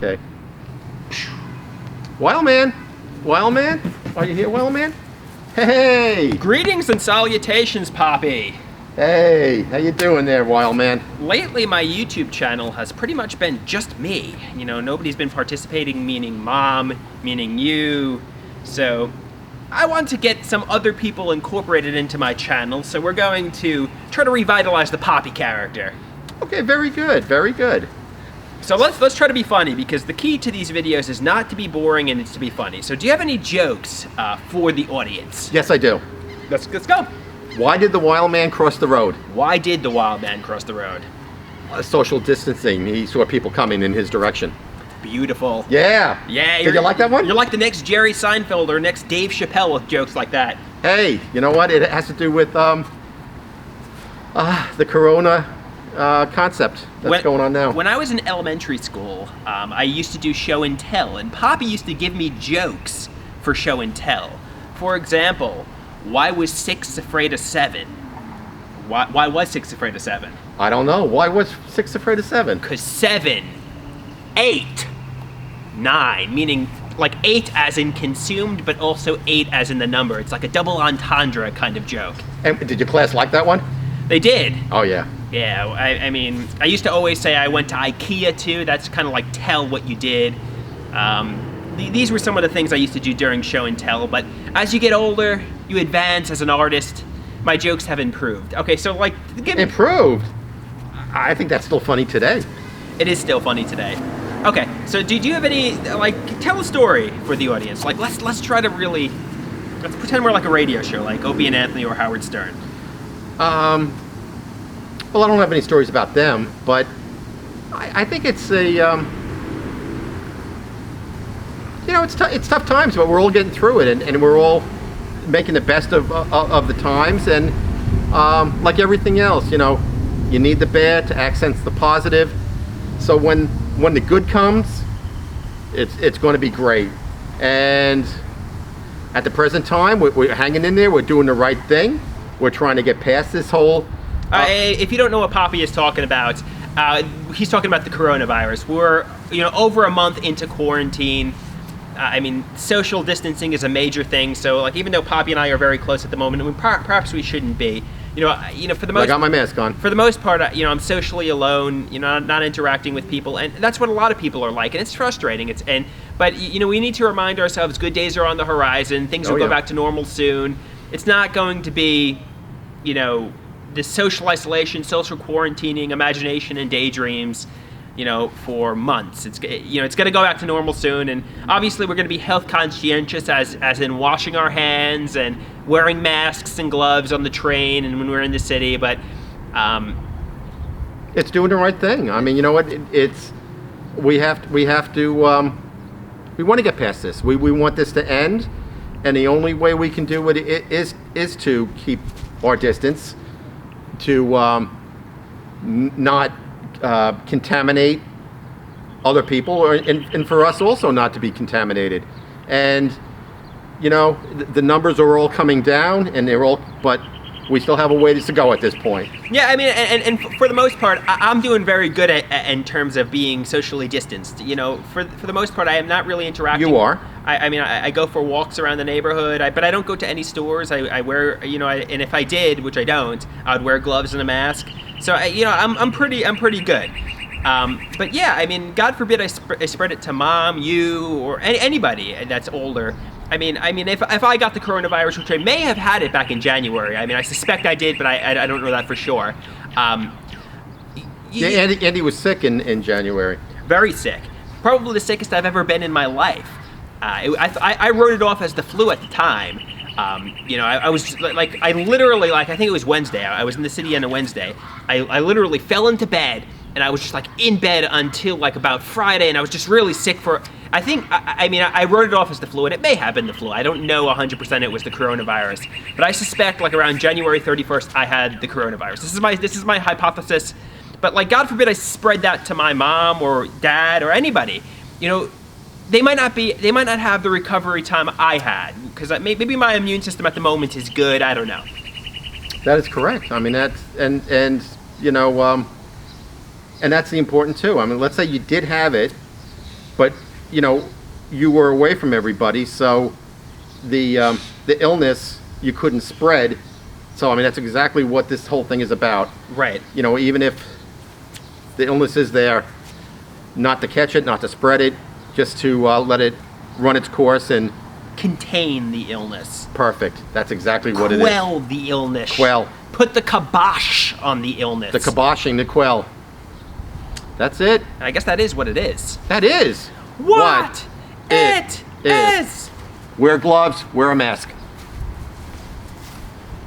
Okay. Wildman! Wildman? Are you here, Wildman? Hey! Greetings and salutations, Papi. Hey, how you doing there, Wildman? Lately, my YouTube channel has pretty much been just me. You know, nobody's been participating, meaning Mom, meaning you. So, I want to get some other people incorporated into my channel, so we're going to try to revitalize the Papi character. Okay, very good, very good. So let's try to be funny, because the key to these videos is not to be boring and it's to be funny. So do you have any jokes for the audience? Yes, I do. Let's go. Why did the wild man cross the road? Why did the wild man cross the road? Social distancing. He saw people coming in his direction. Beautiful. Yeah. Did you like that one? You're like the next Jerry Seinfeld or next Dave Chappelle with jokes like that. Hey, you know what? It has to do with the corona concept that's going on now. When I was in elementary school, I used to do show and tell, and Papi used to give me jokes for show and tell. For example, why was 6 afraid of 7? Why was 6 afraid of 7? I don't know. Why was 6 afraid of 7? Because 7, 8, 9, meaning like 8 as in consumed, but also 8 as in the number. It's like a double entendre kind of joke. And did your class like that one? They did. Oh, yeah. Yeah, I mean, I used to always say I went to IKEA too. That's kind of like tell what you did. These were some of the things I used to do during show and tell, but as you get older, you advance as an artist, my jokes have improved. Okay, so like... Improved? I think that's still funny today. It is still funny today. Okay, so do you have any, like, tell a story for the audience. Like, let's try to really, let's pretend we're like a radio show, like Opie and Anthony or Howard Stern. Well, I don't have any stories about them, but I think it's a, you know, it's tough times, but we're all getting through it, and we're all making the best of the times, and like everything else, you know, you need the bad to accent the positive. So when the good comes, it's going to be great. And at the present time, we're hanging in there. We're doing the right thing. We're trying to get past this whole. If you don't know what Papi is talking about, he's talking about the coronavirus. We're over a month into quarantine. I mean, social distancing is a major thing. So, like, even though Papi and I are very close at the moment, I mean, perhaps we shouldn't be. For the most. I got my mask on. For the most part, I'm socially alone. Not interacting with people, and that's what a lot of people are like, and it's frustrating. But we need to remind ourselves good days are on the horizon. Things will go back to normal soon. It's not going to be, this social isolation, social quarantining, imagination, and daydreams, for months. It's going to go back to normal soon, and obviously we're going to be health conscientious, as in washing our hands and wearing masks and gloves on the train and when we're in the city. But it's doing the right thing. I mean, you know what? We have to. We want to get past this. We want this to end, and the only way we can do it is to keep our distance, to not contaminate other people, and for us also not to be contaminated. And the numbers are all coming down, and but we still have a ways to go at this point. Yeah, I mean, and for the most part, I'm doing very good in terms of being socially distanced. For the most part, I am not really interacting. You are. I go for walks around the neighborhood, but I don't go to any stores. I wear, and if I did, which I don't, I would wear gloves and a mask. So I'm pretty good. But yeah, I mean, God forbid I spread it to Mom, you, or anybody that's older. I mean, if I got the coronavirus, which I may have had it back in January. I mean, I suspect I did, but I don't know that for sure. Yeah, Andy was sick in January. Very sick. Probably the sickest I've ever been in my life. I wrote it off as the flu at the time. I was I literally, I think it was Wednesday. I was in the city on a Wednesday. I literally fell into bed, and I was just in bed until about Friday, and I was just really sick for. I wrote it off as the flu, and it may have been the flu. I don't know 100% it was the coronavirus, but I suspect around January 31st I had the coronavirus. This is my hypothesis. But God forbid I spread that to my mom or dad or anybody. They might not have the recovery time I had, because maybe my immune system at the moment is good. I don't know. That is correct. I mean, that's and that's the important too. I mean, let's say you did have it, but you know, you were away from everybody, so the illness you couldn't spread. So I mean, that's exactly what this whole thing is about. Right. You know, even if the illness is there, not to catch it, not to spread it, just to let it run its course and Contain the illness. perfect. That's exactly what it is. Quell the illness. Quell. Put the kibosh on the illness. The kiboshing, the quell. That's it. And I guess that is what it is. That is What it is. Wear gloves, wear a mask.